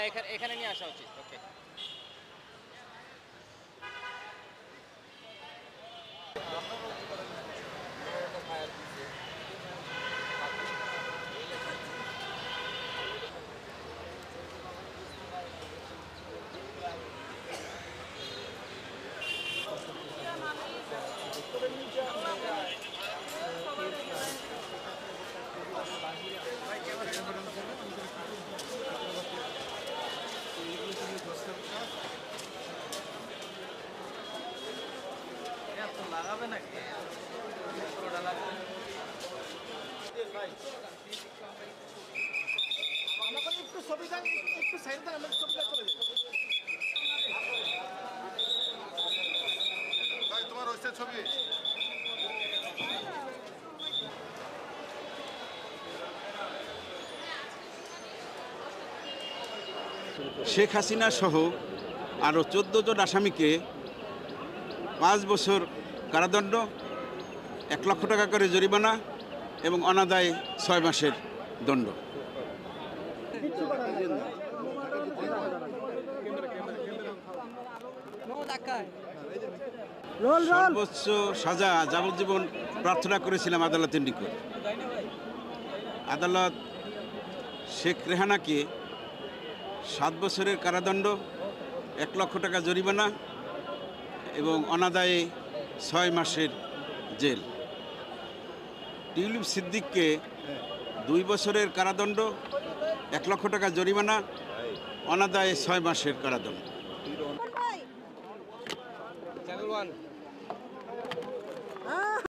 এখানে নিয়ে আসা উচিত। ওকে। লাগাবে নাকি একটু ছবি দেন, একটু সাইড দেন, আমরা ছবিটা চলে যাই। ভাই তোমার হচ্ছে ছবি। শেখ হাসিনা সহ আরও 14 জন আসামিকে 5 বছর কারাদণ্ড, 1 লক্ষ টাকা করে জরিমানা এবং অনাদায়ে 6 মাসের দণ্ড। সর্বোচ্চ সাজা যাবজ্জীবন প্রার্থনা করেছিলাম আদালতের নিকট। আদালত শেখ রেহানাকে 7 বছরের কারাদণ্ড, 1 লক্ষ টাকা জরিমানা এবং অনাদায়ে 6 মাসের জেল, টিউলিপ সিদ্দিককে 2 বছরের কারাদণ্ড, 1 লক্ষ টাকা জরিমানা, অনাদায়ে 6 মাসের কারাদণ্ড।